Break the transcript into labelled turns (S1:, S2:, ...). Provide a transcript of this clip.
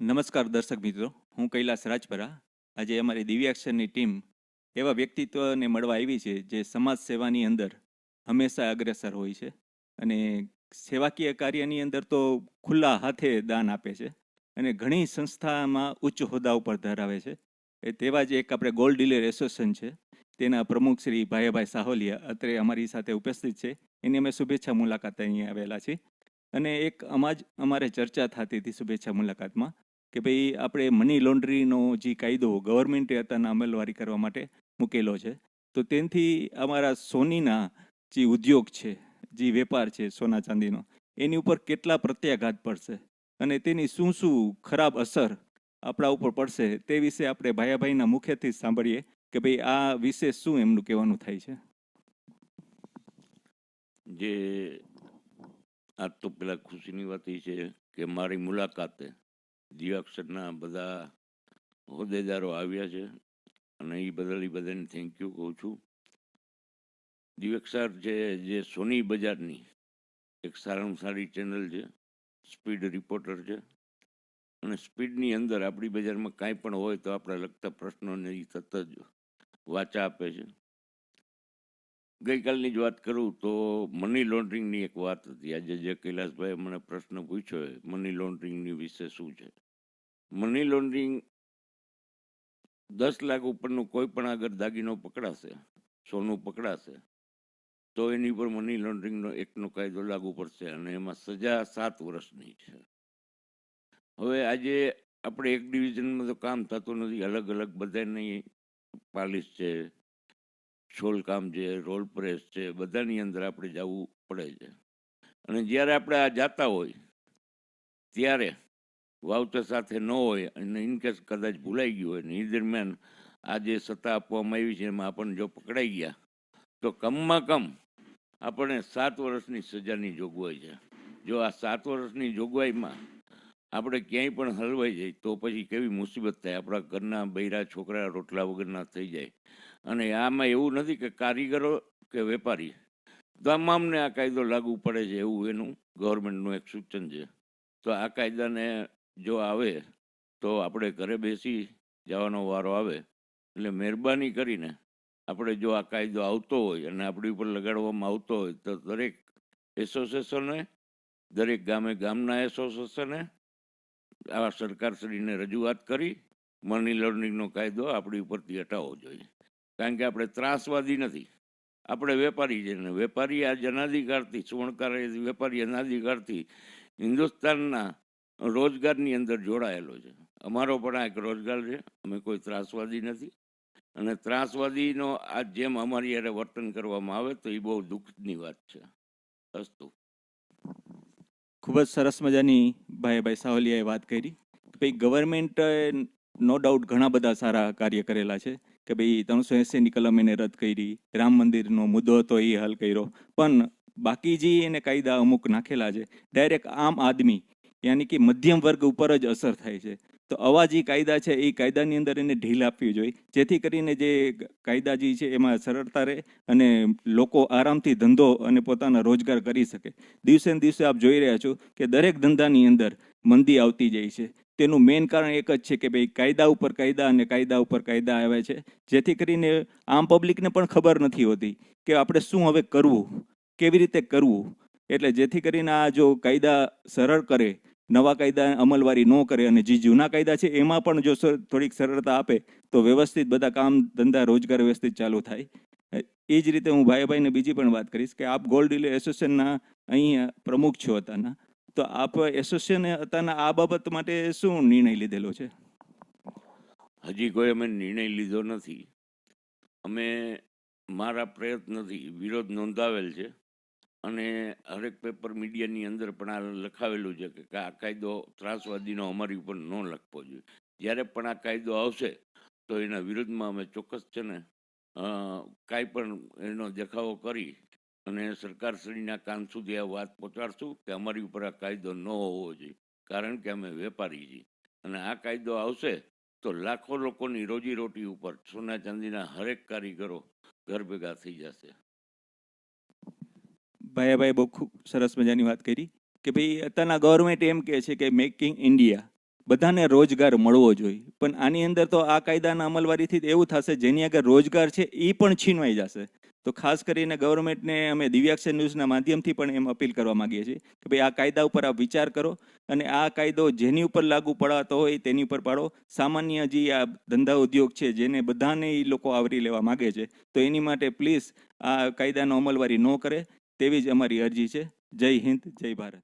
S1: નમસ્કાર દર્શક મિત્રો, હું કૈલાસ રાજપરા. આજે અમારી દિવ્યાક્ષરની ટીમ એવા વ્યક્તિત્વને મળવા આવી છે જે સમાજ સેવાની અંદર હંમેશા અગ્રેસર હોય છે અને સેવાકીય કાર્યની અંદર તો ખુલ્લા હાથે દાન આપે છે અને ઘણી સંસ્થામાં ઉચ્ચ હોદ્દા ઉપર ધરાવે છે. તેવા જ એક આપણે ગોલ્ડ ડીલર એસોસિએશન છે, તેના પ્રમુખ શ્રી ભાઈભાઈ સાહોલિયા અત્રે અમારી સાથે ઉપસ્થિત છે. એની અમે શુભેચ્છા મુલાકાત અહીં આવેલા છીએ અને એક અમારે ચર્ચા થતી હતી શુભેચ્છા મુલાકાતમાં કે ભાઈ આપણે મની લોન્ડરીનો જે કાયદો ગવર્મેન્ટે અત્યારના અમલવારી કરવા માટે મૂકેલો છે, તો તેનાથી અમારા સોનીના જે ઉદ્યોગ છે, જે વેપાર છે સોના ચાંદીનો, એની ઉપર કેટલા પ્રત્યાઘાત પડશે અને તેની શું શું ખરાબ અસર આપણા ઉપર પડશે તે વિશે આપણે ભાઈના મુખ્યથી સાંભળીએ કે ભાઈ આ વિશે શું એમનું કહેવાનું થાય છે.
S2: જે આજ તો પેલા ખુશીની વાત એ છે કે મારી મુલાકાતે દિવ્યાક્ષરના બધા હોદ્દેદારો આવ્યા છે અને એ બધાને થેન્ક યુ કહું છું. દિવ્યાક્ષર છે જે સોની બજારની એક સારામાં સારી ચેનલ છે, સ્પીડ રિપોર્ટર છે અને સ્પીડની અંદર આપણી બજારમાં કાંઈ પણ હોય તો આપણા લગતા પ્રશ્નોને એ સતત વાચા આપે છે. ગઈકાલની જ વાત કરું તો મની લોન્ડરિંગની એક વાત હતી. આજે જે કૈલાસભાઈ મને પ્રશ્ન પૂછ્યો મની લોન્ડરિંગની વિશે શું છે, મની લોન્ડરિંગ 10 લાખ ઉપરનું કોઈ પણ આગળ દાગીનો પકડાશે, સોનું પકડાશે તો એની પર મની લોન્ડરિંગનો એકનો કાયદો લાગુ પડશે અને એમાં સજા 7 વર્ષની છે. હવે આજે આપણે એક ડિવિઝનમાં તો કામ થતું નથી, અલગ અલગ બધાની પાલિશ છે, શોલ કામ છે, રોલ પ્રેસ છે, બધાની અંદર આપણે જવું પડે છે. અને જ્યારે આપણે આ જાતા હોય ત્યારે વાવતર સાથે ન હોય અને ઇનકેસ કદાચ ભૂલાઈ ગયું હોય ને એ દરમિયાન આ જે સત્તા આપવામાં આવી છે એમાં આપણને જો પકડાઈ ગયા તો કમમાં કમ આપણને 7 વર્ષની સજાની જોગવાઈ છે. જો આ 7 વર્ષની જોગવાઈમાં આપણે ક્યાંય પણ હલવાઈ જાય તો પછી કેવી મુસીબત થાય, આપણા ઘરના બૈરા છોકરા રોટલા વગરના થઈ જાય. અને આમાં એવું નથી કે કારીગરો કે વેપારી તમામને આ કાયદો લાગુ પડે છે એવું એનું ગવર્મેન્ટનું એક સૂચન છે. તો આ કાયદાને જો આવે તો આપણે ઘરે બેસી જવાનો વારો આવે. એટલે મહેરબાની કરીને આપણે જો આ કાયદો આવતો હોય અને આપણી ઉપર લગાડવામાં આવતો હોય તો દરેક એસોસિએશને, દરેક ગામના એસોસિએશને આ સરકારશ્રીને રજૂઆત કરી મની લોન્ડરિંગનો કાયદો આપણી ઉપરથી હટાવવો જોઈએ. કારણ કે આપણે ત્રાસવાદી નથી, આપણે વેપારી છે ને વેપારી આ અનાધિકારથી સુવર્ણકાર વેપારી અનાધિકારથી હિન્દુસ્તાનના રોજગારની અંદર જોડાયેલો છે. અમારો પણ આ એક રોજગાર છે, અમે કોઈ ત્રાસવાદી નથી. અને ત્રાસવાદીનો આ જેમ અમારી યારે વર્તન કરવામાં આવે તો એ બહુ દુઃખની વાત છે. અસ્તુ.
S1: ખૂબ જ સરસ મજાની ભાઈ સાહોલિયાએ વાત કરી. ભાઈ ગવર્મેન્ટ નો ડાઉટ ઘણા બધા સારા કાર્ય કરેલા છે કે ભાઈ 380ની કલમ એને રદ કરી, રામ મંદિરનો મુદ્દો હતો એ હલ કર્યો, પણ બાકી જે એને કાયદા અમુક નાખેલા છે ડાયરેક્ટ આમ આદમી યાની કે મધ્યમ વર્ગ ઉપર જ અસર થાય છે. તો આવા જે કાયદા છે એ કાયદાની અંદર એને ઢીલ આપવી જોઈએ જેથી કરીને જે કાયદા જે છે એમાં સરળતા રહે અને લોકો આરામથી ધંધો અને પોતાના રોજગાર કરી શકે. દિવસે ને દિવસે આપ જોઈ રહ્યા છો કે દરેક ધંધાની અંદર મંદી આવતી જાય છે. તેનું મેઇન કારણ એક જ છે કે ભાઈ કાયદા ઉપર કાયદા અને કાયદા ઉપર કાયદા આવે છે, જેથી કરીને આમ પબ્લિકને પણ ખબર નથી હોતી કે આપણે શું હવે કરવું, કેવી રીતે કરવું. એટલે જેથી કરીને આ જો કાયદા સરળ કરે, નવા કાયદા અમલવારી ન કરે અને જે જૂના કાયદા છે એમાં પણ જો થોડીક સરળતા આપે તો વ્યવસ્થિત બધા કામ ધંધા રોજગાર વ્યવસ્થિત ચાલુ થાય. એ જ રીતે હું ભાઈને બીજી પણ વાત કરીશ કે આપ ગોલ્ડ ડીલર એસોસિએશનના અહીં પ્રમુખ છો અત્યારના, તો આપ એસોસિએશને અત્યારના આ બાબત માટે શું નિર્ણય લીધેલો છે?
S2: હજી કોઈ અમે નિર્ણય લીધો નથી. અમે મારા પ્રયત્નથી વિરોધ નોંધાવેલ છે અને હરેક પેપર મીડિયાની અંદર પણ આ લખાવેલું છે કે આ કાયદો ત્રાસવાદીનો અમારી ઉપર ન લખવો જોઈએ. જ્યારે પણ આ કાયદો આવશે તો એના વિરુદ્ધમાં અમે ચોક્કસ છે ને કાંઈ પણ એનો દેખાવો કરી અને સરકારશ્રીના કાન સુધી આ વાત પહોંચાડશું કે અમારી ઉપર આ કાયદો ન હોવો જોઈએ, કારણ કે અમે વેપારી છીએ. અને આ કાયદો આવશે તો લાખો લોકોની રોજીરોટી ઉપર સોના ચાંદીના હરેક કારીગરો ઘર ભેગા થઈ જશે.
S1: ભાઈ બહુ ખૂબ સરસ મજાની વાત કરી કે ભાઈ અત્યારના ગવર્મેન્ટ એમ કહે છે કે મેક ઇન ઇન્ડિયા, બધાને રોજગાર મળવો જોઈએ, પણ આની અંદર તો આ કાયદાના અમલવારીથી તો એવું થશે જેની આગળ રોજગાર છે એ પણ છીનવાઈ જશે. તો ખાસ કરીને ગવર્મેન્ટને અમે દિવ્યાક્ષર ન્યૂઝના માધ્યમથી પણ એમ અપીલ કરવા માંગીએ છીએ કે ભાઈ આ કાયદા ઉપર આપ વિચાર કરો અને આ કાયદો જેની ઉપર લાગુ પડાતો હોય તેની ઉપર પાડો. સામાન્ય જે આ ધંધા ઉદ્યોગ છે જેને બધાને એ લોકો આવરી લેવા માગે છે, તો એની માટે પ્લીઝ આ કાયદાનો અમલવારી ન કરે તેવી જ અમારી અરજી છે. જય હિન્દ, જય ભારત.